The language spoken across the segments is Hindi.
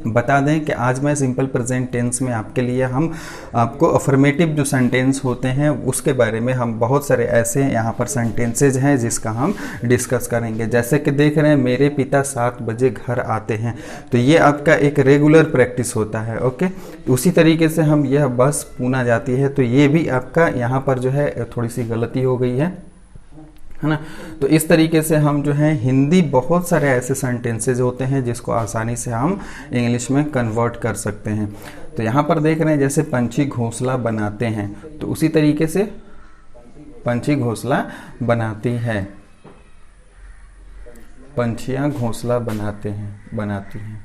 बता दें कि आज मैं सिंपल प्रेजेंट टेंस में आपके लिए हम आपको अफर्मेटिव जो सेंटेंस होते हैं उसके बारे में हम बहुत सारे ऐसे यहाँ पर सेंटेंसेज हैं जिसका हम डिस्कस करेंगे। जैसे कि देख रहे हैं मेरे पिता 7 बजे घर आते हैं, तो ये आपका एक रेगुलर प्रैक्टिस होता है। ओके, उसी तरीके से हम यह बस पूना जाती है, तो ये भी आपका यहाँ पर जो है थोड़ी सी गलती हो गई है ना। तो इस तरीके से हम जो है हिंदी बहुत सारे ऐसे सेंटेंसेज होते हैं जिसको आसानी से हम इंग्लिश में कन्वर्ट कर सकते हैं। तो यहाँ पर देख रहे हैं जैसे पंछी घोंसला बनाते हैं, तो उसी तरीके से पंछी घोंसला बनाती है, पंछियाँ घोंसला बनाती हैं।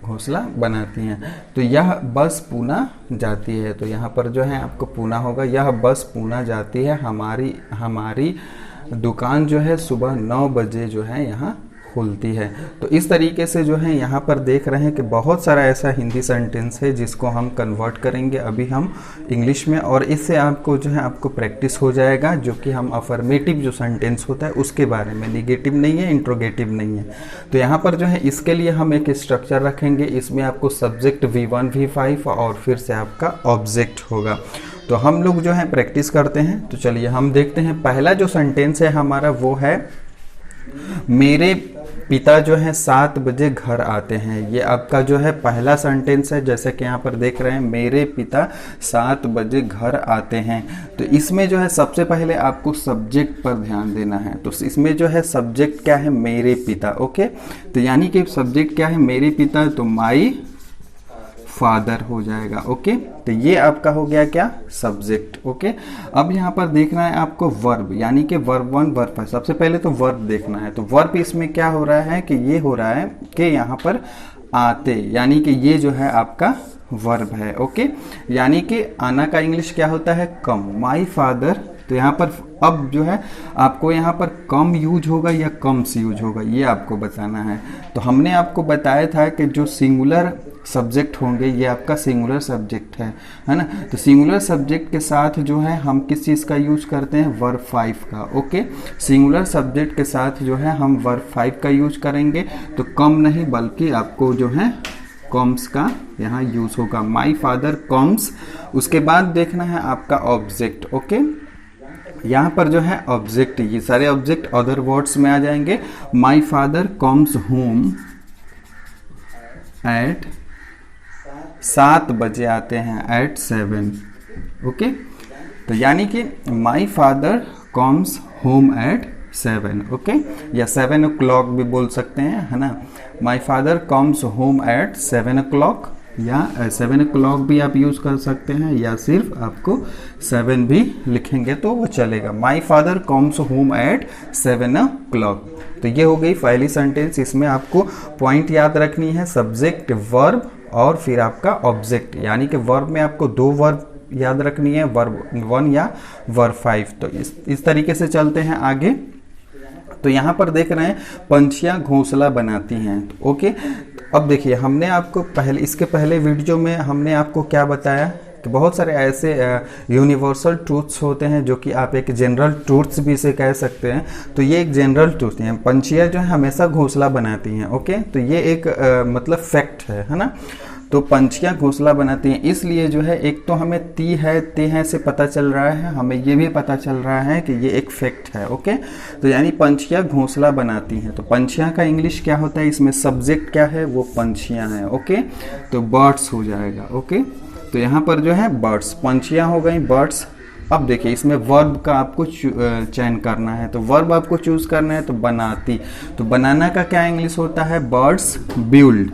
घोंसला बनाती हैं। तो यह बस पूना जाती है, तो यहाँ पर जो है आपको पूना होगा, यह बस पूना जाती है, हमारी दुकान जो है सुबह 9 बजे जो है यहाँ खुलती है। तो इस तरीके से जो है यहाँ पर देख रहे हैं कि बहुत सारा ऐसा हिंदी सेंटेंस है जिसको हम कन्वर्ट करेंगे अभी हम इंग्लिश में, और इससे आपको जो है आपको प्रैक्टिस हो जाएगा, जो कि हम अफर्मेटिव जो सेंटेंस होता है उसके बारे में, निगेटिव नहीं है, इंट्रोगेटिव नहीं है। तो यहाँ पर जो है इसके लिए हम एक स्ट्रक्चर रखेंगे, इसमें आपको सब्जेक्ट V1 V5 और फिर से आपका ऑब्जेक्ट होगा। तो हम लोग जो है प्रैक्टिस करते हैं। तो चलिए हम देखते हैं, पहला जो सेंटेंस है हमारा वो है मेरे पिता जो है 7 बजे घर आते हैं। ये आपका जो है पहला सेंटेंस है, जैसे कि यहाँ पर देख रहे हैं मेरे पिता 7 बजे घर आते हैं। तो इसमें जो है सबसे पहले आपको सब्जेक्ट पर ध्यान देना है। तो इसमें जो है सब्जेक्ट क्या है, मेरे पिता। ओके, तो यानी कि सब्जेक्ट क्या है, मेरे पिता, तो माई फादर हो जाएगा। ओके, तो ये आपका हो गया क्या, सब्जेक्ट। ओके, अब यहाँ पर देखना है आपको वर्ब, यानी कि वर्ब 1 वर्ब 5। सबसे पहले तो वर्ब देखना है। तो वर्ब इसमें क्या हो रहा है कि ये हो रहा है कि यहाँ पर आते, यानी कि ये जो है आपका वर्ब है। ओके, यानी कि आना का इंग्लिश क्या होता है, कम। माई फादर, तो यहाँ पर अब जो है आपको यहाँ पर कम यूज होगा या कम्स यूज होगा, ये आपको बताना है। तो हमने आपको बताया था कि जो सिंगुलर सब्जेक्ट होंगे ये आपका सिंगुलर सब्जेक्ट है ना। तो सिंगुलर सब्जेक्ट के साथ जो है हम किस चीज़ का यूज करते हैं, वर्ब 5 का। ओके, सिंगुलर सब्जेक्ट के साथ जो है हम वर्ब 5 का यूज करेंगे, तो कम नहीं बल्कि आपको जो है कॉम्स का यहाँ यूज होगा, माई फादर कॉम्स। उसके बाद देखना है आपका ऑब्जेक्ट। ओके, यहाँ पर जो है ऑब्जेक्ट, ये सारे ऑब्जेक्ट अदर वर्ड्स में आ जाएंगे। My father comes home at 7 बजे आते हैं, एट 7। ओके, तो यानी कि my father comes home at 7। Okay, या 7 o'clock भी बोल सकते हैं, है ना। My father comes home at 7 o'clock, या 7 o'clock भी आप यूज कर सकते हैं, या सिर्फ आपको 7 भी लिखेंगे तो वो चलेगा। My father comes home at 7 o'clock। तो ये हो गई पहली सेंटेंस। इसमें आपको पॉइंट याद रखनी है, सब्जेक्ट, वर्ब और फिर आपका ऑब्जेक्ट। यानी कि वर्ब में आपको 2 वर्ब याद रखनी है, वर्ब 1 या वर्ब 5। तो इस तरीके से चलते हैं आगे। तो यहाँ पर देख रहे हैं पंछियाँ घोंसला बनाती हैं। ओके, अब देखिए हमने आपको इसके पहले वीडियो में हमने आपको क्या बताया कि बहुत सारे ऐसे यूनिवर्सल ट्रूथ्स होते हैं जो कि आप एक जनरल ट्रूथ्स भी इसे कह सकते हैं। तो ये एक जनरल ट्रूथ है, पंछियाँ जो है हमेशा घोंसला बनाती हैं। ओके, तो ये एक मतलब फैक्ट है ना। तो पंछियाँ घोंसला बनाती हैं, इसलिए जो है एक तो हमें ते हैं से पता चल रहा है, हमें ये भी पता चल रहा है कि ये एक फैक्ट है। ओके, तो यानी पंछियाँ घोंसला बनाती हैं। तो पंछियाँ का इंग्लिश क्या होता है, इसमें सब्जेक्ट क्या है, वो पंछियाँ हैं। ओके, तो बर्ड्स हो जाएगा। ओके, तो यहाँ पर जो है बर्ड्स, पंछियाँ हो गई बर्ड्स। अब देखिए इसमें वर्ब का आपको चयन करना है। तो वर्ब आपको चूज करना है, तो बनाती, तो बनाना का क्या इंग्लिश होता है, बर्ड्स बिल्ड।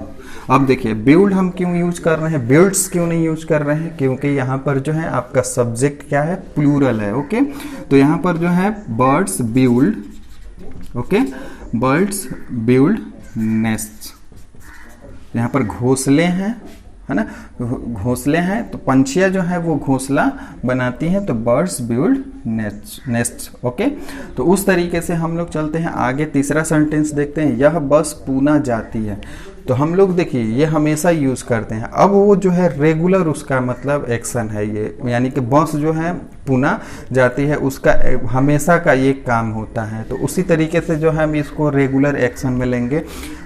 अब देखिए बिल्ड हम क्यों यूज कर रहे हैं, बिल्ड्स क्यों नहीं यूज कर रहे हैं, क्योंकि यहाँ पर जो है आपका सब्जेक्ट क्या है, प्लूरल है। ओके, तो यहाँ पर जो है birds build, okay, birds build nest. यहाँ पर घोंसले हैं, है ना, घोंसले हैं, तो पंछियाँ जो है वो घोंसला बनाती हैं, तो बर्ड्स बिल्ड नेस्ट। ओके, तो उस तरीके से हम लोग चलते हैं आगे। तीसरा सेंटेंस देखते हैं, यह बस पूना जाती है। तो हम लोग देखिए ये हमेशा यूज करते हैं। अब वो जो है रेगुलर, उसका मतलब एक्शन है ये, यानी कि बस जो है पुनः जाती है, उसका हमेशा का ये काम होता है। तो उसी तरीके से जो है हम इसको रेगुलर एक्शन में लेंगे।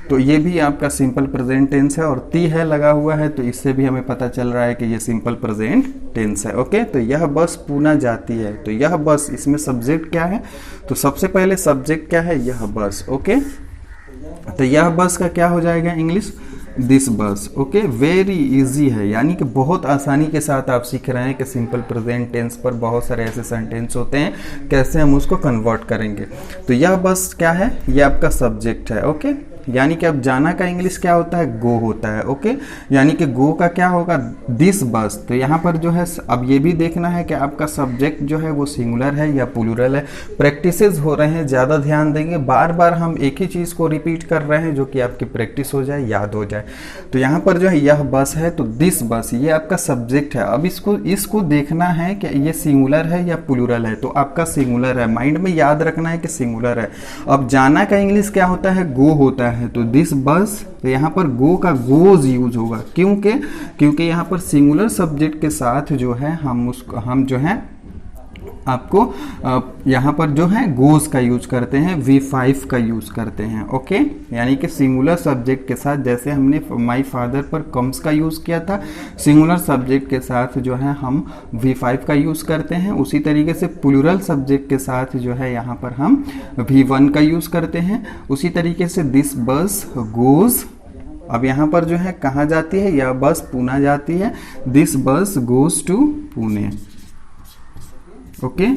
तो ये भी आपका सिंपल प्रेजेंट टेंस है, और ती है लगा हुआ है, तो इससे भी हमें पता चल रहा है कि ये सिंपल प्रेजेंट टेंस है। ओके, तो यह बस पुनः जाती है, तो यह बस, इसमें सब्जेक्ट क्या है, तो सबसे पहले सब्जेक्ट क्या है, यह बस। ओके, तो यह बस का क्या हो जाएगा इंग्लिश, दिस बस। ओके, वेरी इजी है, यानी कि बहुत आसानी के साथ आप सीख रहे हैं कि सिंपल प्रेजेंट टेंस पर बहुत सारे ऐसे सेंटेंस होते हैं, कैसे हम उसको कन्वर्ट करेंगे। तो यह बस क्या है, यह आपका सब्जेक्ट है। ओके, यानी कि अब जाना का इंग्लिश क्या होता है, गो होता है। ओके, यानी कि गो का क्या होगा, दिस बस। तो यहाँ पर जो है अब ये भी देखना है कि आपका सब्जेक्ट जो है वो सिंगुलर है या प्लूरल है। प्रैक्टिसेस हो रहे हैं, ज़्यादा ध्यान देंगे, बार बार हम एक ही चीज़ को रिपीट कर रहे हैं जो कि आपकी प्रैक्टिस हो जाए, याद हो जाए। तो यहाँ पर जो है यह बस है, तो दिस बस ये आपका सब्जेक्ट है। अब इसको देखना है कि ये सिंगुलर है या प्लूरल है, तो आपका सिंगुलर है, माइंड में याद रखना है कि सिंगुलर है। अब जाना का इंग्लिश क्या होता है, गो होता है, तो दिस बस, तो यहाँ पर गो का गोज यूज होगा, क्योंकि यहाँ पर सिंगुलर सब्जेक्ट के साथ जो है हम जो है आपको यहाँ पर जो है गोज का यूज करते हैं, V5 का यूज करते हैं। ओके, यानी कि सिंगुलर सब्जेक्ट के साथ, जैसे हमने माई फादर पर कम्स का यूज किया था, सिंगुलर सब्जेक्ट के साथ जो है हम V5 का यूज करते हैं। उसी तरीके से प्लूरल सब्जेक्ट के साथ जो है यहाँ पर हम V1 का यूज करते हैं। उसी तरीके से दिस बस गोज, अब यहाँ पर जो है कहाँ जाती है, यह बस पुणे जाती है, दिस बस गोज टू पुणे। ओके,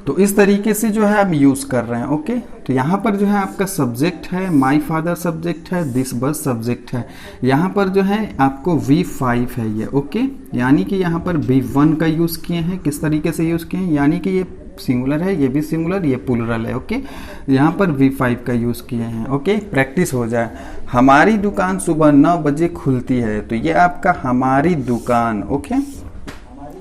तो इस तरीके से जो है हम यूज कर रहे हैं। ओके, तो यहाँ पर जो है आपका सब्जेक्ट है, माई फादर सब्जेक्ट है, दिस बस सब्जेक्ट है। यहाँ पर जो है आपको V5 है ये। ओके, यानी कि यहाँ पर V1 का यूज किए हैं। किस तरीके से यूज किए हैं, यानी कि ये सिंगुलर है, ये भी सिंगुलर, ये प्लूरल है। ओके, यहाँ पर V5 का यूज किए हैं। ओके, प्रैक्टिस हो जाए। हमारी दुकान सुबह 9 बजे खुलती है, तो ये आपका हमारी दुकान। ओके,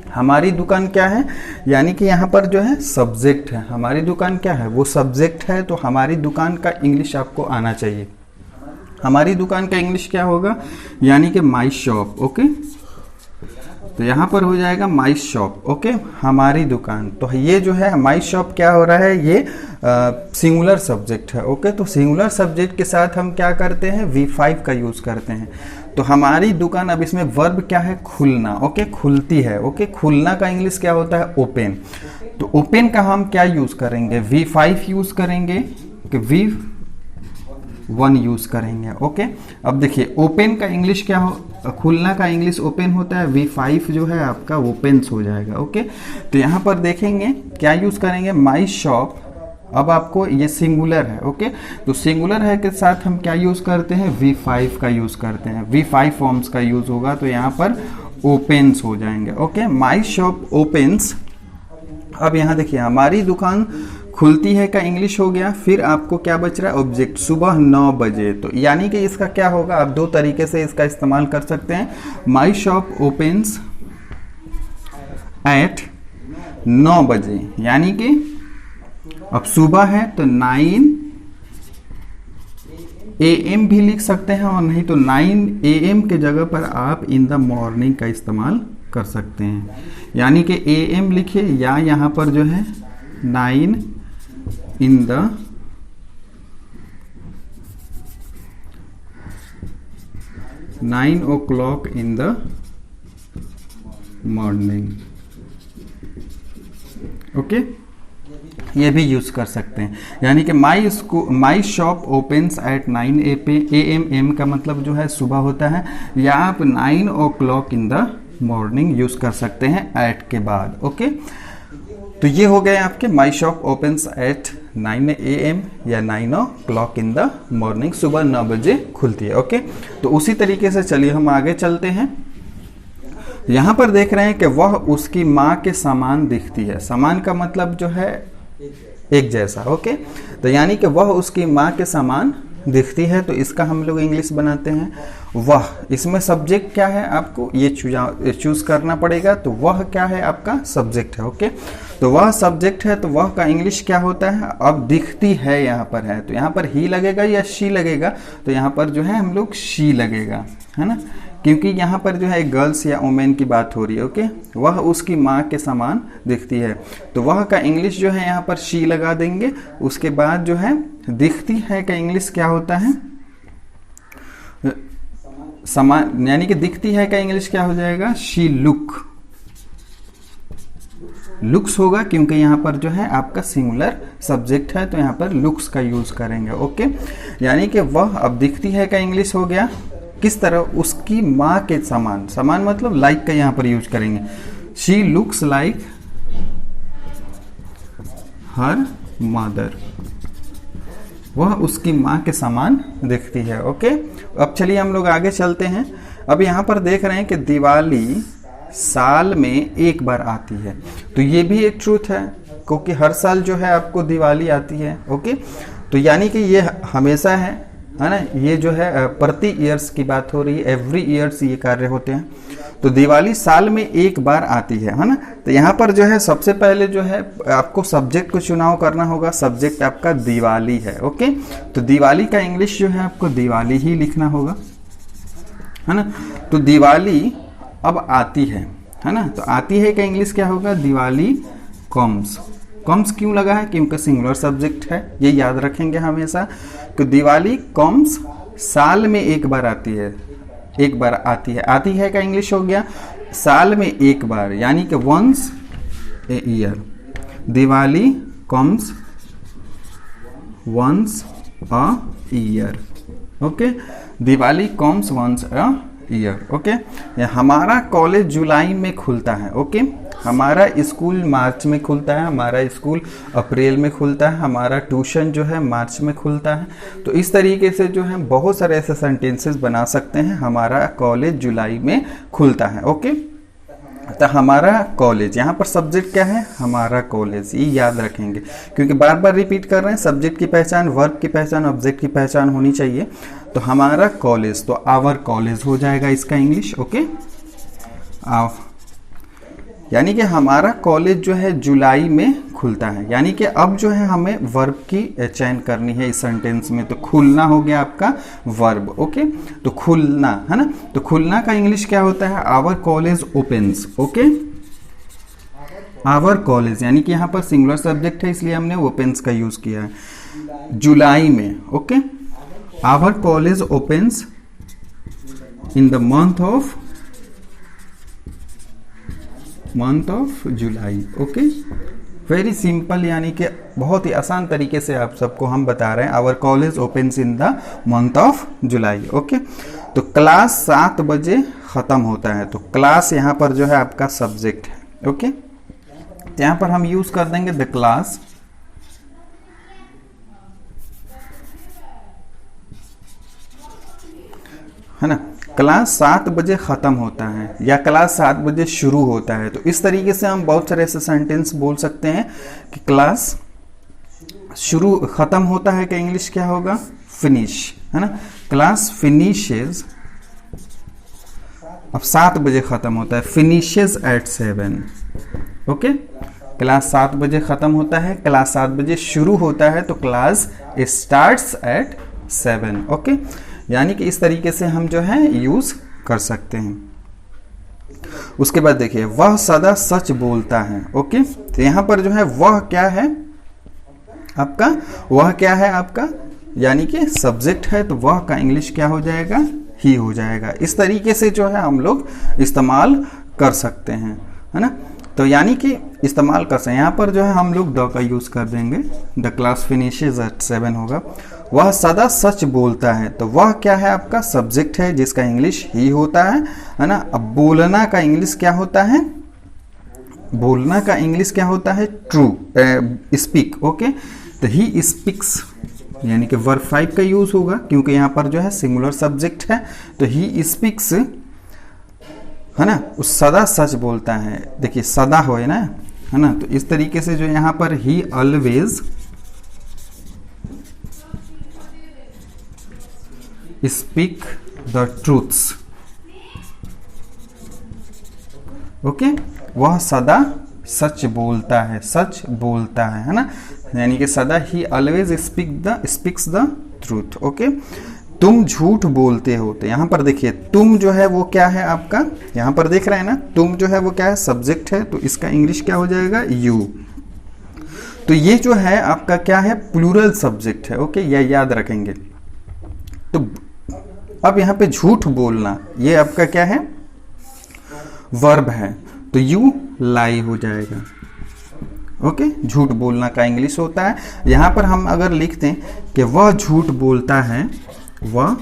हमारी दुकान क्या है, यानी कि यहाँ पर जो है सब्जेक्ट है। हमारी दुकान क्या है, वो सब्जेक्ट है, तो हमारी दुकान का इंग्लिश आपको आना चाहिए। हमारी दुकान का इंग्लिश क्या होगा, यानी कि माई शॉप। ओके, तो यहाँ पर हो जाएगा माई शॉप। ओके, हमारी दुकान, तो ये जो है माई शॉप क्या हो रहा है, ये सिंगुलर सब्जेक्ट है। ओके, तो सिंगुलर सब्जेक्ट के साथ हम क्या करते हैं, V5 का यूज करते हैं। तो हमारी दुकान, अब इसमें वर्ब क्या है, खुलना। ओके, खुलती है। ओके, खुलना का इंग्लिश क्या होता है, ओपन। तो ओपन का हम क्या यूज करेंगे, V5 यूज करेंगे कि V1 यूज करेंगे। ओके, अब देखिए ओपन का इंग्लिश क्या हो, खुलना का इंग्लिश ओपन होता है, V5 जो है आपका ओपन्स हो जाएगा। ओके, तो यहाँ पर देखेंगे क्या यूज करेंगे, माई शॉप। अब आपको ये सिंगुलर है। ओके, तो सिंगुलर है के साथ हम क्या यूज करते हैं, V5 का यूज करते हैं, V5 फॉर्म्स का यूज होगा, तो यहाँ पर ओपन्स हो जाएंगे। ओके, माई शॉप ओपन्स। अब यहाँ देखिए हमारी दुकान खुलती है का इंग्लिश हो गया। फिर आपको क्या बच रहा है, ऑब्जेक्ट, सुबह 9 बजे। तो यानी कि इसका क्या होगा, आप दो तरीके से इसका इस्तेमाल कर सकते हैं। माई शॉप ओपन्स एट 9 बजे, यानी कि अब सुबह है तो 9 AM भी लिख सकते हैं, और नहीं तो 9 AM के जगह पर आप इन द मॉर्निंग का इस्तेमाल कर सकते हैं। यानी कि AM लिखिए, या यहाँ पर जो है 9 in the o'clock in the morning. Okay, ये भी यूज कर सकते हैं। यानी कि my shop opens at 9 AM। M का मतलब जो है सुबह होता है, या आप 9 o'clock in the morning use कर सकते हैं एट के बाद। ओके, तो ये हो गए आपके माई शॉप ओपन्स एट 9 AM या 9 o'clock इन द मॉर्निंग, सुबह 9 बजे खुलती है। ओके, तो उसी तरीके से चलिए हम आगे चलते हैं। यहाँ पर देख रहे हैं कि वह उसकी माँ के समान दिखती है। समान का मतलब जो है एक जैसा। ओके, तो यानी कि वह उसकी माँ के समान दिखती है, तो इसका हम लोग इंग्लिश बनाते हैं वह। इसमें सब्जेक्ट क्या है, आपको ये चूज करना पड़ेगा। तो वह क्या है, आपका सब्जेक्ट है। ओके, तो वह सब्जेक्ट है, तो वह का इंग्लिश क्या होता है? अब दिखती है यहाँ पर है, तो यहाँ पर ही लगेगा या शी लगेगा? तो यहाँ पर जो है हम लोग शी लगेगा, है ना, क्योंकि यहाँ पर जो है गर्ल्स या वुमेन की बात हो रही है। ओके, वह उसकी माँ के समान दिखती है, तो वह का इंग्लिश जो है यहाँ पर शी लगा देंगे। उसके बाद जो है दिखती है का इंग्लिश क्या होता है? समान, यानी कि दिखती है का इंग्लिश क्या हो जाएगा? शी लुक्स होगा, क्योंकि यहाँ पर जो है आपका सिंगुलर सब्जेक्ट है, तो यहाँ पर लुक्स का यूज करेंगे। ओके, यानी कि वह अब दिखती है का इंग्लिश हो गया किस तरह? उसकी माँ के समान, समान मतलब लाइक का यहाँ पर यूज करेंगे। She looks like her mother, वह उसकी माँ के समान दिखती है। ओके, अब चलिए हम लोग आगे चलते हैं। अब यहाँ पर देख रहे हैं कि दिवाली साल में एक बार आती है, तो ये भी एक ट्रूथ है, क्योंकि हर साल जो है आपको दिवाली आती है। ओके, तो यानी कि ये हमेशा है ना, ये जो है प्रति ईयर्स की बात हो रही है, एवरी ईयर्स ये कार्य होते हैं। तो दिवाली साल में एक बार आती है ना। तो यहाँ पर जो है सबसे पहले जो है आपको सब्जेक्ट को चुनाव करना होगा। सब्जेक्ट आपका दिवाली है। ओके, तो दिवाली का इंग्लिश जो है आपको दिवाली ही लिखना होगा, है ना। तो दिवाली अब आती है ना, तो आती है का इंग्लिश क्या होगा? दिवाली कम्स। कम्स क्यों लगा है? क्योंकि सिंगुलर सब्जेक्ट है, ये याद रखेंगे हमेशा। तो दिवाली कम्स साल में एक बार आती है, एक बार आती है। आती है का इंग्लिश हो गया साल में एक बार, यानी कि once a year. Diwali comes once a year. Okay, Diwali comes once a year. Okay, हमारा कॉलेज जुलाई में खुलता है। ओके, हमारा स्कूल मार्च में खुलता है, हमारा स्कूल अप्रैल में खुलता है, हमारा ट्यूशन जो है मार्च में खुलता है। तो इस तरीके से जो है बहुत सारे ऐसे सेंटेंसेस बना सकते हैं। हमारा कॉलेज जुलाई में खुलता है। ओके, तो हमारा कॉलेज, यहाँ पर सब्जेक्ट क्या है? हमारा कॉलेज, ये याद रखेंगे, क्योंकि बार बार रिपीट कर रहे हैं। सब्जेक्ट की पहचान, वर्ब की पहचान, ऑब्जेक्ट की पहचान होनी चाहिए। तो हमारा कॉलेज, तो आवर कॉलेज हो जाएगा इसका इंग्लिश। ओके, यानी कि हमारा कॉलेज जो है जुलाई में खुलता है, यानी कि अब जो है हमें वर्ब की चयन करनी है इस सेंटेंस में। तो खुलना हो गया आपका वर्ब। ओके, तो खुलना है ना, तो खुलना का इंग्लिश क्या होता है? Our college opens. Okay, our college, यानी कि यहाँ पर सिंगुलर सब्जेक्ट है, इसलिए हमने ओपन्स का यूज किया है जुलाई में। Okay, our college opens in the month of July. Okay, very simple, यानी कि बहुत ही आसान तरीके से आप सबको हम बता रहे हैं। Our college opens in the month of July. Okay, तो क्लास 7 बजे खत्म होता है, तो क्लास यहाँ पर जो है आपका सब्जेक्ट है। ओके, तो यहाँ पर हम यूज कर देंगे द क्लास, है ना। क्लास 7 बजे खत्म होता है या क्लास 7 बजे शुरू होता है। तो इस तरीके से हम बहुत सारे ऐसे सेंटेंस बोल सकते हैं कि क्लास शुरू खत्म होता है कि इंग्लिश क्या होगा? फिनिश, है ना। क्लास फिनिशेज, अब 7 बजे खत्म होता है, फिनिशेज एट 7। ओके, क्लास 7 बजे खत्म होता है, क्लास 7 बजे शुरू होता है, तो क्लास स्टार्ट्स एट 7। ओके, यानी कि इस तरीके से हम जो है यूज कर सकते हैं। उसके बाद देखिए, वह सदा सच बोलता है। ओके, तो यहां पर जो है वह क्या है आपका? वह क्या है आपका? यानी कि सब्जेक्ट है, तो वह का इंग्लिश क्या हो जाएगा? ही हो जाएगा। इस तरीके से जो है हम लोग इस्तेमाल कर सकते हैं, है ना। तो यानी कि इस्तेमाल कर सकते हैं। यहाँ पर जो है हम लोग द का यूज कर देंगे, द क्लास फिनिशेज एट 7 होगा। वह सदा सच बोलता है, तो वह क्या है आपका? सब्जेक्ट है, जिसका इंग्लिश ही होता है ना। अब बोलना का इंग्लिश क्या होता है? बोलना का इंग्लिश क्या होता है? True, speak. ओके, तो ही स्पीक्स, यानी कि वर्ब 5 का यूज होगा, क्योंकि यहाँ पर जो है सिंगुलर सब्जेक्ट है। तो ही स्पीक्स, है ना, उस सदा सच बोलता है। देखिए सदा हो है ना, तो इस तरीके से जो यहाँ पर ही always speak the truths. Okay, वह सदा सच बोलता है, सच बोलता है ना, यानी कि सदा ही always speaks the truth. Okay, तुम झूठ बोलते हो, तो यहाँ पर देखिए तुम जो है वो क्या है आपका, यहाँ पर देख रहे हैं ना, तुम जो है वो क्या है, सब्जेक्ट है, तो इसका इंग्लिश क्या हो जाएगा, यू। तो ये जो है आपका क्या है, प्लूरल सब्जेक्ट है। ओके, यह याद रखेंगे। तो अब यहाँ पे झूठ बोलना, ये आपका क्या है, वर्ब है, तो यू लाई हो जाएगा। ओके, झूठ बोलना का इंग्लिश होता है। यहां पर हम अगर लिखते हैं कि वह झूठ बोलता है, वह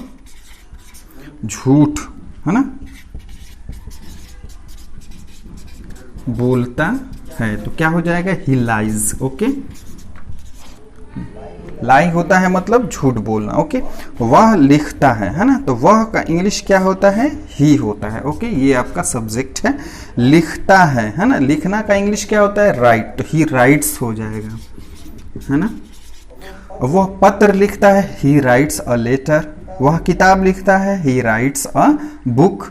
झूठ, है ना, बोलता है, तो क्या हो जाएगा, ही लाइज। ओके, लाई होता है मतलब झूठ बोलना। ओके, वह लिखता है ना, तो वह का इंग्लिश क्या होता है, ही होता है। ओके, ये आपका सब्जेक्ट है, लिखता है ना, लिखना का इंग्लिश क्या होता है, राइट, तो ही राइट्स हो जाएगा, है ना। वह पत्र लिखता है, ही राइट्स अ लेटर। वह किताब लिखता है, ही राइट्स अ बुक,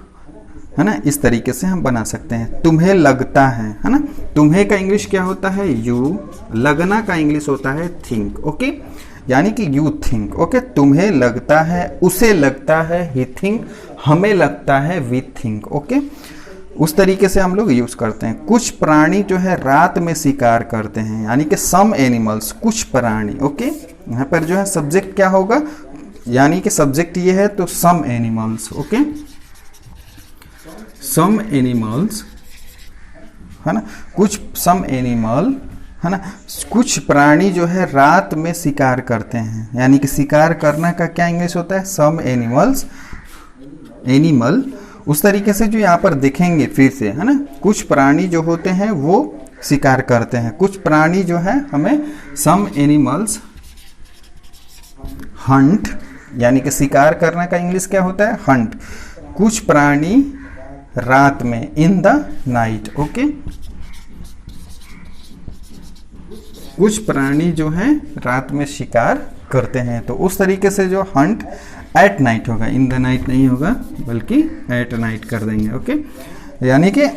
है ना। इस तरीके से हम बना सकते हैं। तुम्हें लगता है ना, तुम्हें का इंग्लिश क्या होता है, यू। लगना का इंग्लिश होता है थिंक। ओके, यानी कि यू थिंक। ओके, तुम्हें लगता है, उसे लगता है, ही थिंक, हमें लगता है, वी थिंक। ओके, उस तरीके से हम लोग यूज करते हैं। कुछ प्राणी जो है रात में शिकार करते हैं, यानी कि सम एनिमल्स, कुछ प्राणी। ओके, यहाँ पर जो है सब्जेक्ट क्या होगा, यानी कि सब्जेक्ट ये है, तो some animals. Okay, some animals, है ना, कुछ सम एनिमल, है ना, कुछ प्राणी जो है रात में शिकार करते हैं, यानी कि शिकार करना का क्या इंग्लिश होता है, सम एनिमल्स, एनिमल। उस तरीके से जो यहाँ पर दिखेंगे फिर से, है ना, कुछ प्राणी जो होते हैं वो शिकार करते हैं, कुछ प्राणी जो है हमें सम एनिमल्स हंट, यानी कि शिकार करना का इंग्लिश क्या होता है, हंट। कुछ प्राणी रात में, इन द नाइट। ओके, कुछ प्राणी जो है रात में शिकार करते हैं, तो उस तरीके से जो हंट एट नाइट होगा, इन द नाइट नहीं होगा बल्कि एट नाइट कर देंगे। ओके, यानी कि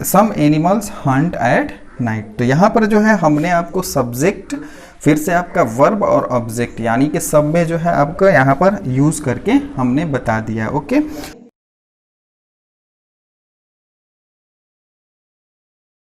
some animals hunt at night. तो यहाँ पर जो है हमने आपको सब्जेक्ट, फिर से आपका वर्ब और ऑब्जेक्ट, यानी कि सब में जो है आपको यहाँ पर यूज करके हमने बता दिया। ओके।